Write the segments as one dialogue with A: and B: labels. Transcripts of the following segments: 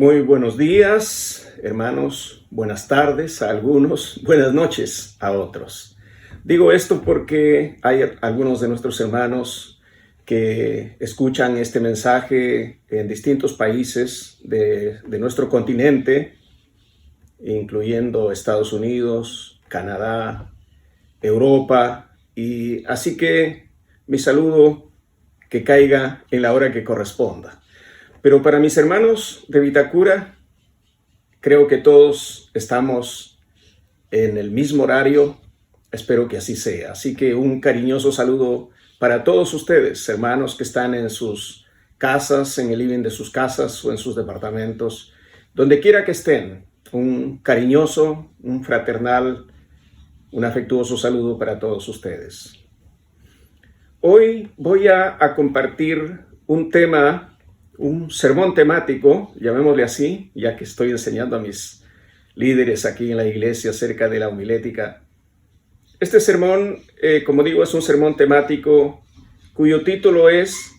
A: Muy buenos días, hermanos, buenas tardes a algunos, buenas noches a otros. Digo esto porque hay algunos de nuestros hermanos que escuchan este mensaje en distintos países de nuestro continente, incluyendo Estados Unidos, Canadá, Europa, y así que mi saludo que caiga en la hora que corresponda. Pero para mis hermanos de Vitacura, creo que todos estamos en el mismo horario. Espero que así sea. Así que un cariñoso saludo para todos ustedes, hermanos que están en sus casas, en el living de sus casas o en sus departamentos, donde quiera que estén. Un cariñoso, un fraternal, un afectuoso saludo para todos ustedes. Hoy voy a compartir un tema, un sermón temático, llamémosle así, ya que estoy enseñando a mis líderes aquí en la iglesia acerca de la homilética. Este sermón, como digo, es un sermón temático cuyo título es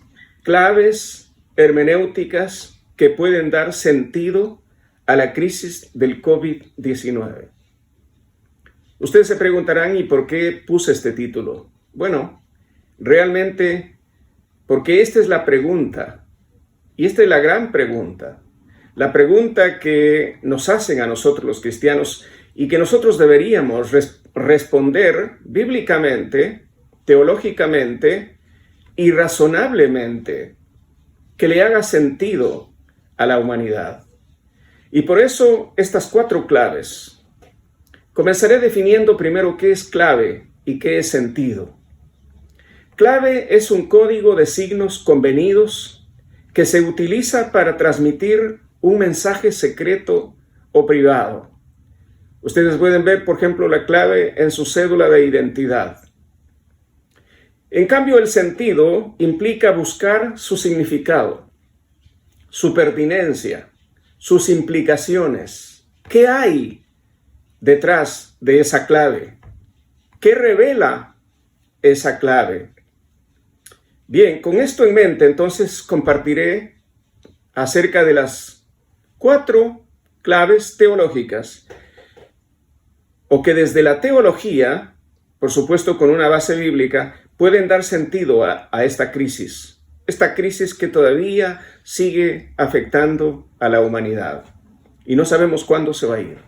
A: Claves hermenéuticas que pueden dar sentido a la crisis del COVID-19. Ustedes se preguntarán, ¿y por qué puse este título? Bueno, realmente, porque esta es la pregunta. Y esta es la gran pregunta, la pregunta que nos hacen a nosotros los cristianos y que nosotros deberíamos responder bíblicamente, teológicamente y razonablemente, que le haga sentido a la humanidad. Y por eso estas 4 claves. Comenzaré definiendo primero qué es clave y qué es sentido. Clave es un código de signos convenidos que se utiliza para transmitir un mensaje secreto o privado. Ustedes pueden ver, por ejemplo, la clave en su cédula de identidad. En cambio, el sentido implica buscar su significado, su pertinencia, sus implicaciones. ¿Qué hay detrás de esa clave? ¿Qué revela esa clave? Bien, con esto en mente, entonces compartiré acerca de las 4 claves teológicas, o que desde la teología, por supuesto con una base bíblica, pueden dar sentido a esta crisis que todavía sigue afectando a la humanidad y no sabemos cuándo se va a ir.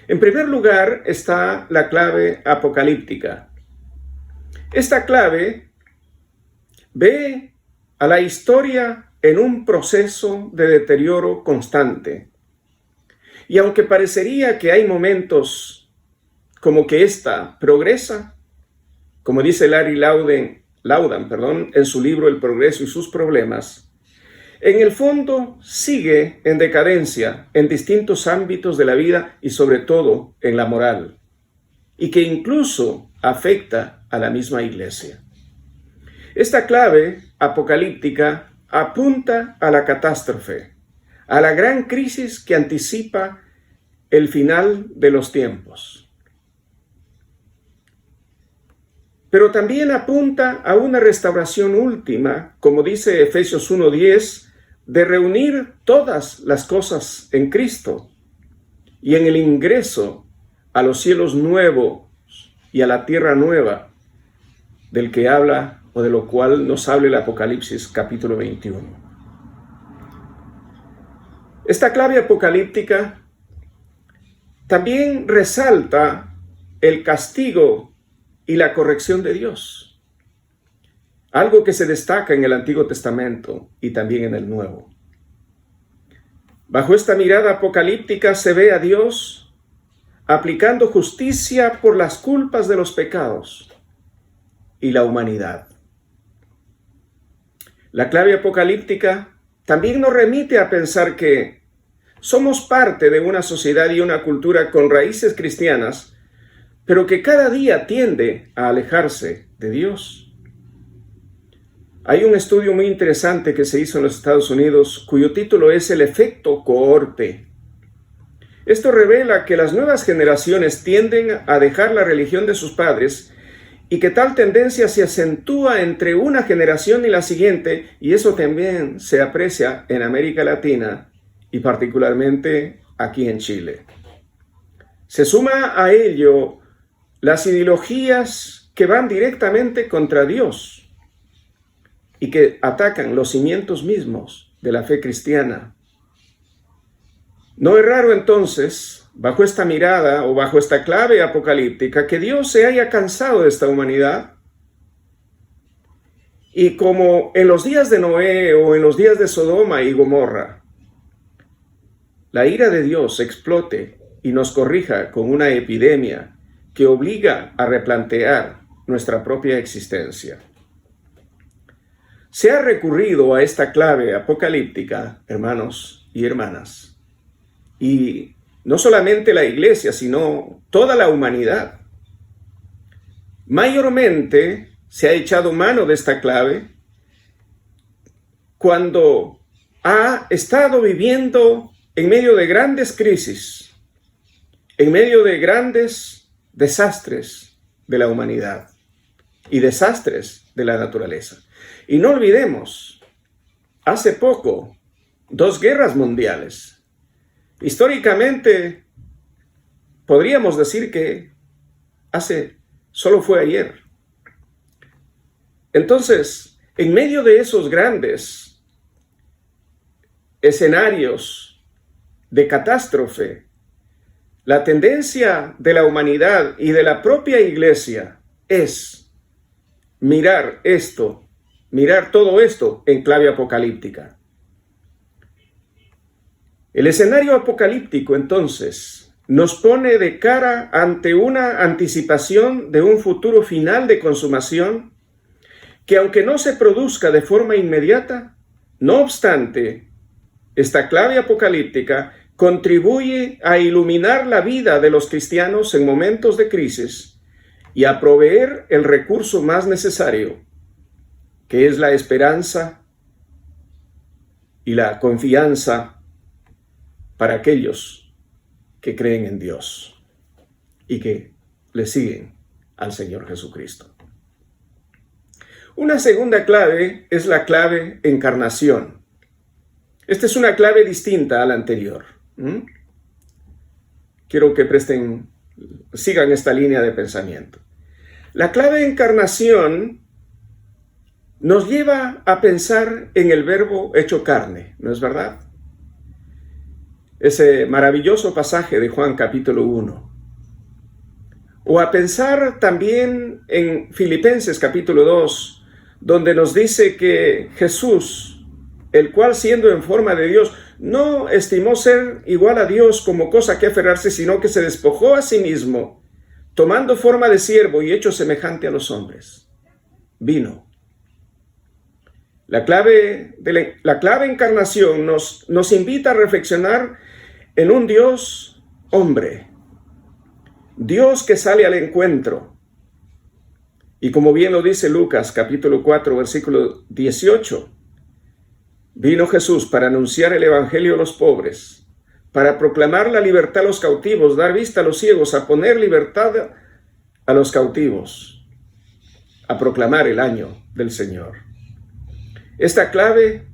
A: En primer lugar está la clave apocalíptica. Esta clave ve a la historia en un proceso de deterioro constante. Y aunque parecería que hay momentos como que ésta progresa, como dice Larry Laudan, en su libro El progreso y sus problemas, en el fondo sigue en decadencia en distintos ámbitos de la vida y sobre todo en la moral, y que incluso afecta a la misma iglesia. Esta clave apocalíptica apunta a la catástrofe, a la gran crisis que anticipa el final de los tiempos. Pero también apunta a una restauración última, como dice Efesios 1:10, de reunir todas las cosas en Cristo y en el ingreso a los cielos nuevos y a la tierra nueva, del que habla o de lo cual nos habla el Apocalipsis capítulo 21. Esta clave apocalíptica también resalta el castigo y la corrección de Dios, algo que se destaca en el Antiguo Testamento y también en el Nuevo. Bajo esta mirada apocalíptica se ve a Dios aplicando justicia por las culpas de los pecados y la humanidad. La clave apocalíptica también nos remite a pensar que somos parte de una sociedad y una cultura con raíces cristianas, pero que cada día tiende a alejarse de Dios. Hay un estudio muy interesante que se hizo en los Estados Unidos, cuyo título es El efecto cohorte. Esto revela que las nuevas generaciones tienden a dejar la religión de sus padres y que tal tendencia se acentúa entre una generación y la siguiente, y eso también se aprecia en América Latina y particularmente aquí en Chile. Se suma a ello las ideologías que van directamente contra Dios y que atacan los cimientos mismos de la fe cristiana. No es raro entonces, bajo esta mirada o bajo esta clave apocalíptica, que Dios se haya cansado de esta humanidad y como en los días de Noé o en los días de Sodoma y Gomorra, la ira de Dios explote y nos corrija con una epidemia que obliga a replantear nuestra propia existencia. Se ha recurrido a esta clave apocalíptica, hermanos y hermanas, y no solamente la iglesia, sino toda la humanidad. Mayormente se ha echado mano de esta clave cuando ha estado viviendo en medio de grandes crisis, en medio de grandes desastres de la humanidad y desastres de la naturaleza. Y no olvidemos, hace poco, 2 guerras mundiales. Históricamente, podríamos decir que solo fue ayer. Entonces, en medio de esos grandes escenarios de catástrofe, la tendencia de la humanidad y de la propia iglesia es mirar todo esto en clave apocalíptica. El escenario apocalíptico, entonces, nos pone de cara ante una anticipación de un futuro final de consumación que, aunque no se produzca de forma inmediata, no obstante, esta clave apocalíptica contribuye a iluminar la vida de los cristianos en momentos de crisis y a proveer el recurso más necesario, que es la esperanza y la confianza para aquellos que creen en Dios y que le siguen al Señor Jesucristo. Una segunda clave es la clave encarnación. Esta es una clave distinta a la anterior. Quiero que sigan esta línea de pensamiento. La clave encarnación nos lleva a pensar en el verbo hecho carne, ¿no es verdad? Ese maravilloso pasaje de Juan capítulo 1. O a pensar también en Filipenses capítulo 2, donde nos dice que Jesús, el cual siendo en forma de Dios, no estimó ser igual a Dios como cosa que aferrarse, sino que se despojó a sí mismo, tomando forma de siervo y hecho semejante a los hombres. Vino. La clave encarnación nos invita a reflexionar en un Dios hombre, Dios que sale al encuentro. Y como bien lo dice Lucas capítulo 4 versículo 18, vino Jesús para anunciar el evangelio a los pobres, para proclamar la libertad a los cautivos, dar vista a los ciegos, a poner libertad a los cautivos, a proclamar el año del Señor. Esta clave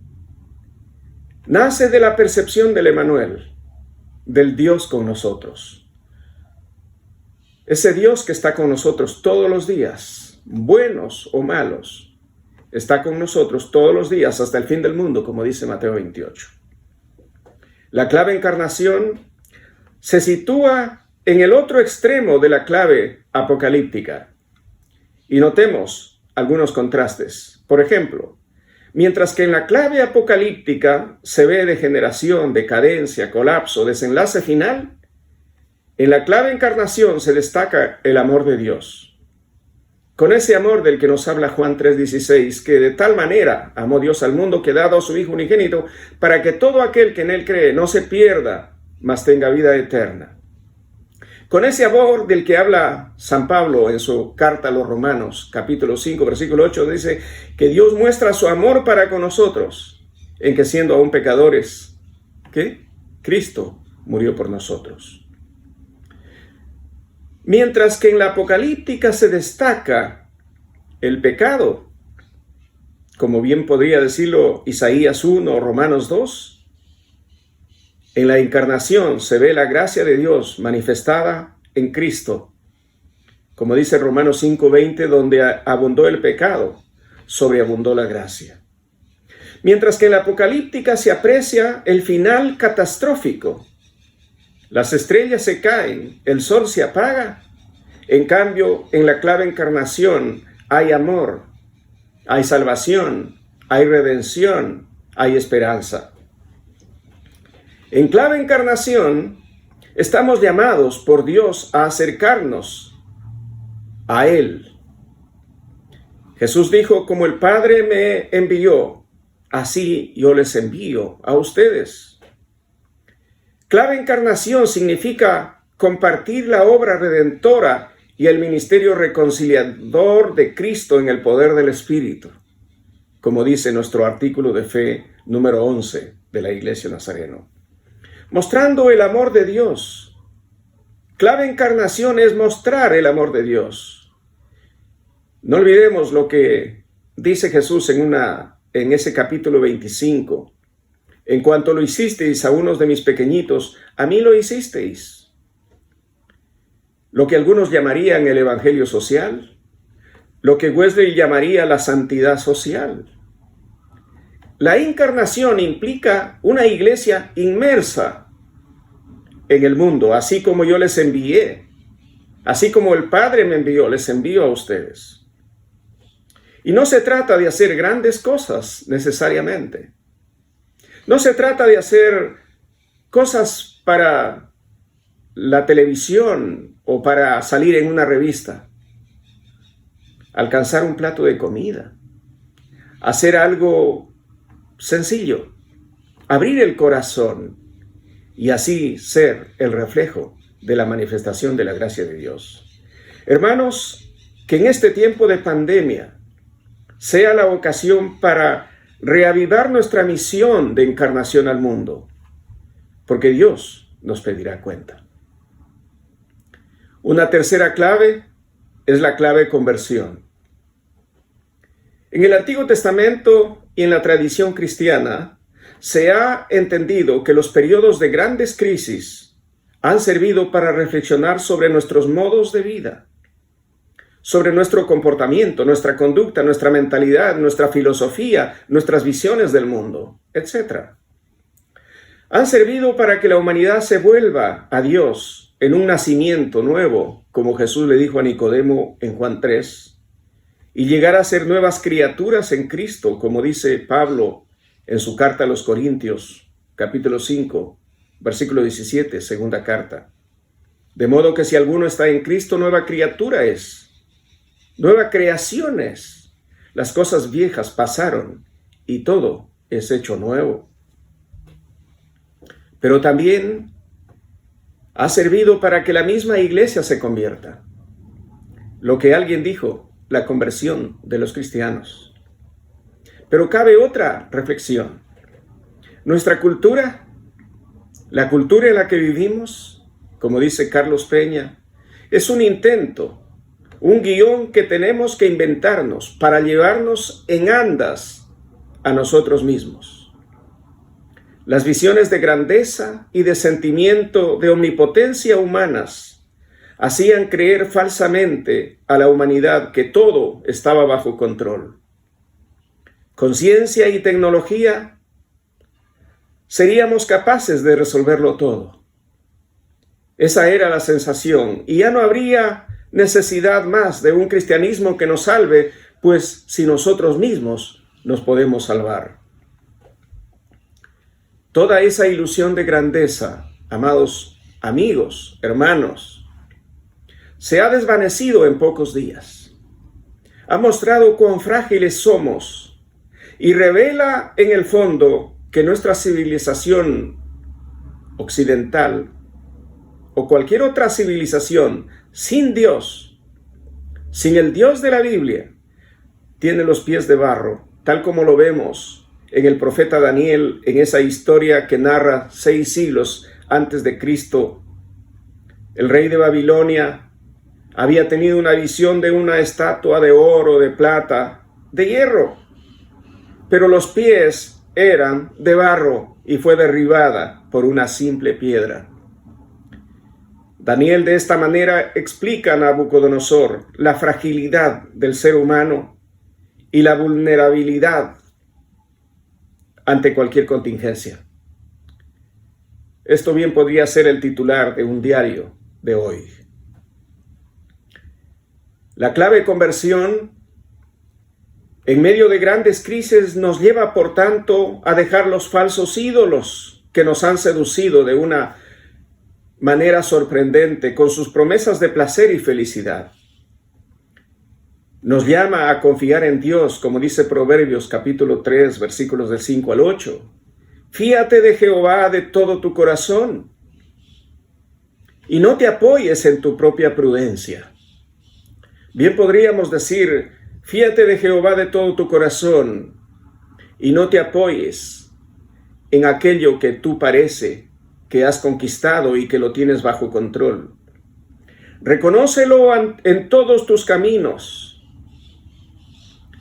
A: nace de la percepción del Emmanuel, del Dios con nosotros. Ese Dios que está con nosotros todos los días, buenos o malos, está con nosotros todos los días hasta el fin del mundo, como dice Mateo 28. La clave encarnación se sitúa en el otro extremo de la clave apocalíptica. Y notemos algunos contrastes. Por ejemplo, mientras que en la clave apocalíptica se ve degeneración, decadencia, colapso, desenlace final, en la clave encarnación se destaca el amor de Dios. Con ese amor del que nos habla Juan 3:16, que de tal manera amó Dios al mundo que ha dado a su Hijo unigénito, para que todo aquel que en él cree no se pierda, mas tenga vida eterna. Con ese amor del que habla San Pablo en su carta a los Romanos, capítulo 5, versículo 8, dice que Dios muestra su amor para con nosotros, en que siendo aún pecadores, ¿qué? Cristo murió por nosotros. Mientras que en la apocalíptica se destaca el pecado, como bien podría decirlo Isaías 1 o Romanos 2, En la encarnación se ve la gracia de Dios manifestada en Cristo. Como dice Romanos 5:20, donde abundó el pecado, sobreabundó la gracia. Mientras que en la apocalíptica se aprecia el final catastrófico. Las estrellas se caen, el sol se apaga. En cambio, en la clave encarnación hay amor, hay salvación, hay redención, hay esperanza. En clave encarnación, estamos llamados por Dios a acercarnos a Él. Jesús dijo, como el Padre me envió, así yo les envío a ustedes. Clave encarnación significa compartir la obra redentora y el ministerio reconciliador de Cristo en el poder del Espíritu, como dice nuestro artículo de fe número 11 de la Iglesia Nazareno. Mostrando el amor de Dios. Clave encarnación es mostrar el amor de Dios. No olvidemos lo que dice Jesús en ese capítulo 25. En cuanto lo hicisteis a unos de mis pequeñitos, a mí lo hicisteis. Lo que algunos llamarían el evangelio social, lo que Wesley llamaría la santidad social. La encarnación implica una iglesia inmersa en el mundo, así como yo les envié, así como el Padre me envió, les envío a ustedes. Y no se trata de hacer grandes cosas necesariamente. No se trata de hacer cosas para la televisión o para salir en una revista. Alcanzar un plato de comida. Hacer algo sencillo. Abrir el corazón y así ser el reflejo de la manifestación de la gracia de Dios. Hermanos, que en este tiempo de pandemia sea la ocasión para reavivar nuestra misión de encarnación al mundo, porque Dios nos pedirá cuenta. Una tercera clave es la clave conversión. En el Antiguo Testamento y en la tradición cristiana se ha entendido que los periodos de grandes crisis han servido para reflexionar sobre nuestros modos de vida, sobre nuestro comportamiento, nuestra conducta, nuestra mentalidad, nuestra filosofía, nuestras visiones del mundo, etc. Han servido para que la humanidad se vuelva a Dios en un nacimiento nuevo, como Jesús le dijo a Nicodemo en Juan 3, y llegar a ser nuevas criaturas en Cristo, como dice Pablo en su carta a los Corintios, capítulo 5, versículo 17, segunda carta. De modo que si alguno está en Cristo, nueva criatura es. Nueva creación es. Las cosas viejas pasaron y todo es hecho nuevo. Pero también ha servido para que la misma iglesia se convierta. Lo que alguien dijo, la conversión de los cristianos. Pero cabe otra reflexión. Nuestra cultura, la cultura en la que vivimos, como dice Carlos Peña, es un intento, un guión que tenemos que inventarnos para llevarnos en andas a nosotros mismos. Las visiones de grandeza y de sentimiento de omnipotencia humanas hacían creer falsamente a la humanidad que todo estaba bajo control. Con ciencia y tecnología seríamos capaces de resolverlo todo. Esa era la sensación, y ya no habría necesidad más de un cristianismo que nos salve, pues si nosotros mismos nos podemos salvar. Toda esa ilusión de grandeza, amados amigos, hermanos, se ha desvanecido en pocos días. Ha mostrado cuán frágiles somos y revela en el fondo que nuestra civilización occidental o cualquier otra civilización sin Dios, sin el Dios de la Biblia, tiene los pies de barro, tal como lo vemos en el profeta Daniel, en esa historia que narra 6 siglos antes de Cristo. El rey de Babilonia había tenido una visión de una estatua de oro, de plata, de hierro, pero los pies eran de barro y fue derribada por una simple piedra. Daniel de esta manera explica a Nabucodonosor la fragilidad del ser humano y la vulnerabilidad ante cualquier contingencia. Esto bien podría ser el titular de un diario de hoy. La clave conversión en medio de grandes crisis nos lleva, por tanto, a dejar los falsos ídolos que nos han seducido de una manera sorprendente con sus promesas de placer y felicidad. Nos llama a confiar en Dios, como dice Proverbios capítulo 3, versículos del 5 al 8. Fíate de Jehová de todo tu corazón y no te apoyes en tu propia prudencia. Bien podríamos decir, fíate de Jehová de todo tu corazón y no te apoyes en aquello que tú parece que has conquistado y que lo tienes bajo control. Reconócelo en todos tus caminos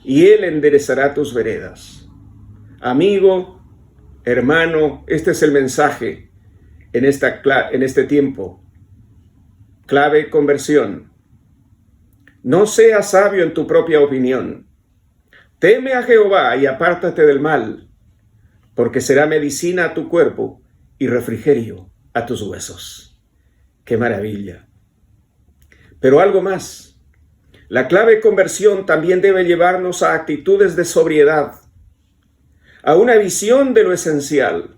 A: y Él enderezará tus veredas. Amigo, hermano, este es el mensaje en este tiempo. Clave conversión. No seas sabio en tu propia opinión. Teme a Jehová y apártate del mal, porque será medicina a tu cuerpo y refrigerio a tus huesos. ¡Qué maravilla! Pero algo más. La clave conversión también debe llevarnos a actitudes de sobriedad, a una visión de lo esencial,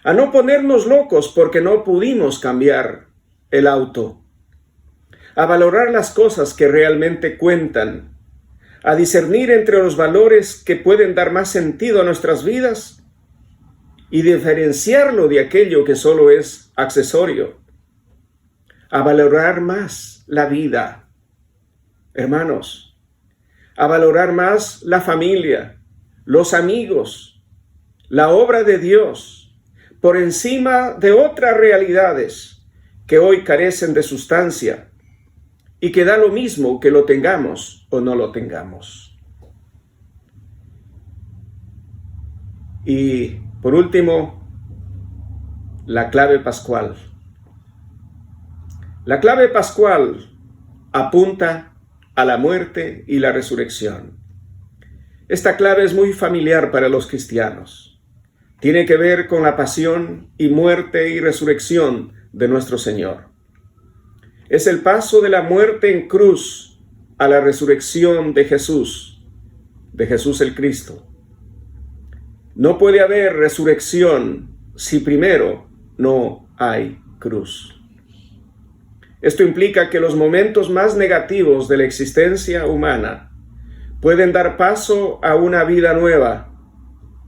A: a no ponernos locos porque no pudimos cambiar el auto, a valorar las cosas que realmente cuentan, a discernir entre los valores que pueden dar más sentido a nuestras vidas y diferenciarlo de aquello que solo es accesorio, a valorar más la vida, hermanos, a valorar más la familia, los amigos, la obra de Dios, por encima de otras realidades que hoy carecen de sustancia y que da lo mismo que lo tengamos o no lo tengamos. Y por último, la clave pascual. La clave pascual apunta a la muerte y la resurrección. Esta clave es muy familiar para los cristianos. Tiene que ver con la pasión y muerte y resurrección de nuestro Señor. Es el paso de la muerte en cruz a la resurrección de Jesús el Cristo. No puede haber resurrección si primero no hay cruz. Esto implica que los momentos más negativos de la existencia humana pueden dar paso a una vida nueva,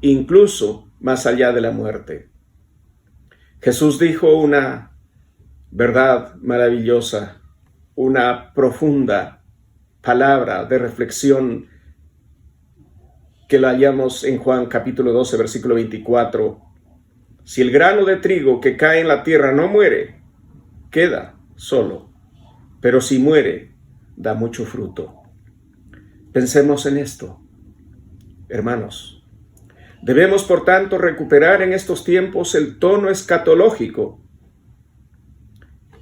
A: incluso más allá de la muerte. Jesús dijo una verdad maravillosa, una profunda palabra de reflexión que la hallamos en Juan capítulo 12, versículo 24. Si el grano de trigo que cae en la tierra no muere, queda solo, pero si muere, da mucho fruto. Pensemos en esto, hermanos. Debemos, por tanto, recuperar en estos tiempos el tono escatológico,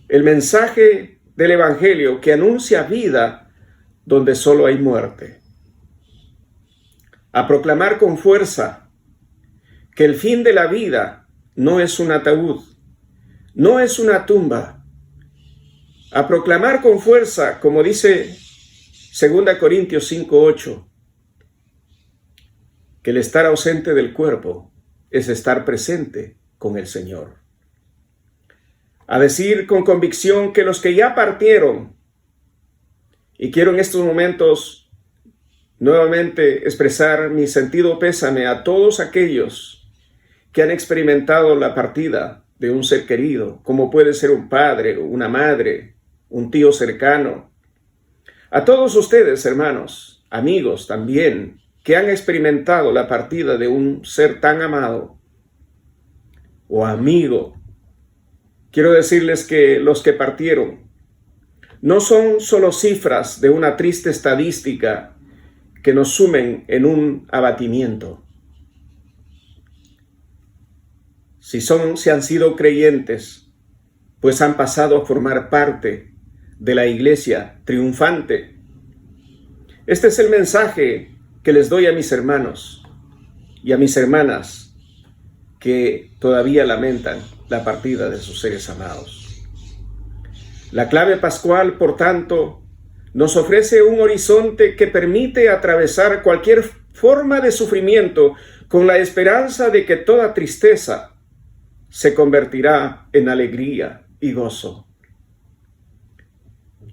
A: el mensaje del Evangelio que anuncia vida donde solo hay muerte. A proclamar con fuerza que el fin de la vida no es un ataúd, no es una tumba. A proclamar con fuerza, como dice 2 Corintios 5:8, que el estar ausente del cuerpo es estar presente con el Señor. A decir con convicción que los que ya partieron, y quiero en estos momentos nuevamente expresar mi sentido pésame a todos aquellos que han experimentado la partida de un ser querido, como puede ser un padre, una madre, un tío cercano. A todos ustedes, hermanos, amigos también, que han experimentado la partida de un ser tan amado o amigo, quiero decirles que los que partieron no son solo cifras de una triste estadística que nos sumen en un abatimiento. si han sido creyentes, pues han pasado a formar parte de la iglesia triunfante. Este es el mensaje que les doy a mis hermanos y a mis hermanas que todavía lamentan la partida de sus seres amados. La clave pascual, por tanto, nos ofrece un horizonte que permite atravesar cualquier forma de sufrimiento con la esperanza de que toda tristeza se convertirá en alegría y gozo.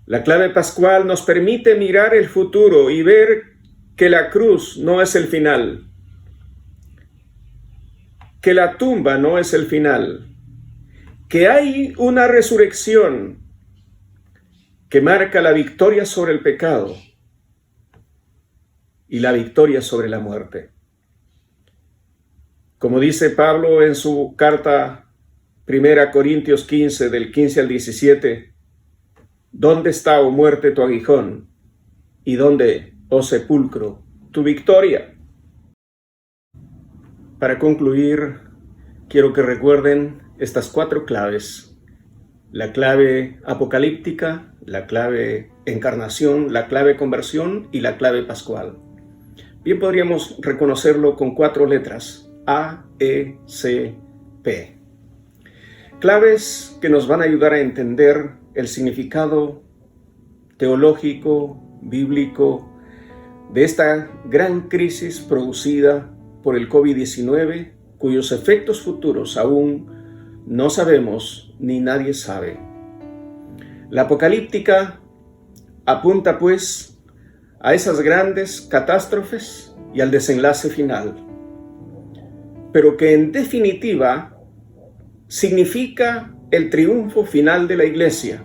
A: La clave pascual nos permite mirar el futuro y ver que la cruz no es el final, que la tumba no es el final, que hay una resurrección que marca la victoria sobre el pecado y la victoria sobre la muerte. Como dice Pablo en su carta 1 Corintios 15, del 15 al 17, ¿dónde está, oh muerte, tu aguijón? ¿Y dónde, oh sepulcro, tu victoria? Para concluir, quiero que recuerden estas 4 claves: la clave apocalíptica, la clave encarnación, la clave conversión y la clave pascual. Bien podríamos reconocerlo con 4 letras: A, E, C, P. Claves que nos van a ayudar a entender el significado teológico, bíblico, de esta gran crisis producida por el COVID-19, cuyos efectos futuros aún no sabemos ni nadie sabe. La apocalíptica apunta pues a esas grandes catástrofes y al desenlace final, pero que en definitiva significa el triunfo final de la iglesia,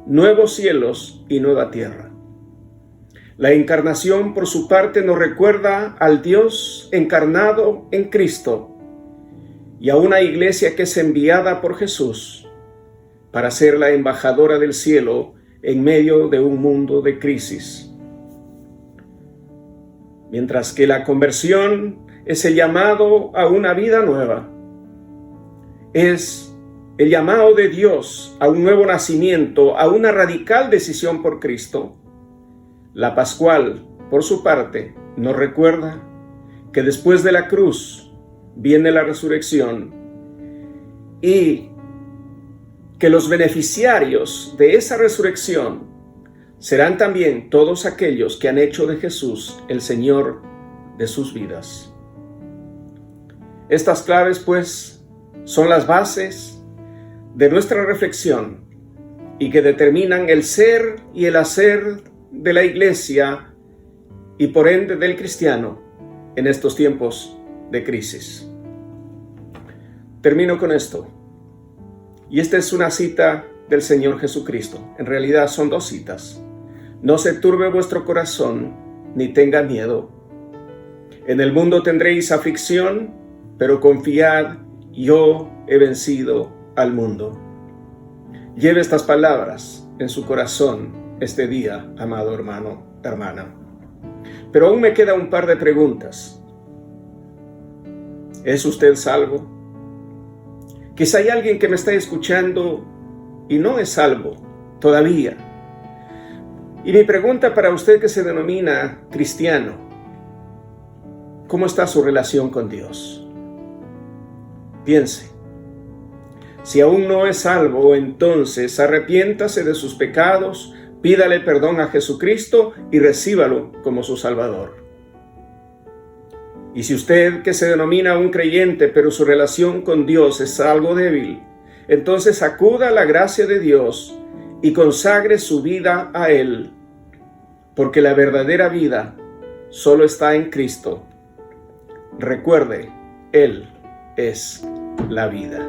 A: nuevos cielos y nueva tierra. La encarnación, por su parte, nos recuerda al Dios encarnado en Cristo y a una iglesia que es enviada por Jesús para ser la embajadora del cielo en medio de un mundo de crisis. Mientras que la conversión es el llamado a una vida nueva, es el llamado de Dios a un nuevo nacimiento, a una radical decisión por Cristo. La pascual, por su parte, nos recuerda que después de la cruz viene la resurrección y que los beneficiarios de esa resurrección serán también todos aquellos que han hecho de Jesús el Señor de sus vidas. Estas claves, pues, son las bases de nuestra reflexión y que determinan el ser y el hacer de la iglesia y por ende del cristiano en estos tiempos de crisis. Termino con esto. Y esta es una cita del Señor Jesucristo. En realidad son 2 citas. No se turbe vuestro corazón, ni tenga miedo. En el mundo tendréis aflicción, pero confiad, yo he vencido al mundo. Lleve estas palabras en su corazón este día, amado hermano, hermana. Pero aún me queda un par de preguntas. ¿Es usted salvo? Quizá hay alguien que me está escuchando y no es salvo todavía. Y mi pregunta para usted que se denomina cristiano: ¿cómo está su relación con Dios? Piense. Si aún no es salvo, entonces arrepiéntase de sus pecados, pídale perdón a Jesucristo y recíbalo como su Salvador. Y si usted que se denomina un creyente, pero su relación con Dios es algo débil, entonces acuda a la gracia de Dios y consagre su vida a Él, porque la verdadera vida solo está en Cristo. Recuerde, Él es la vida.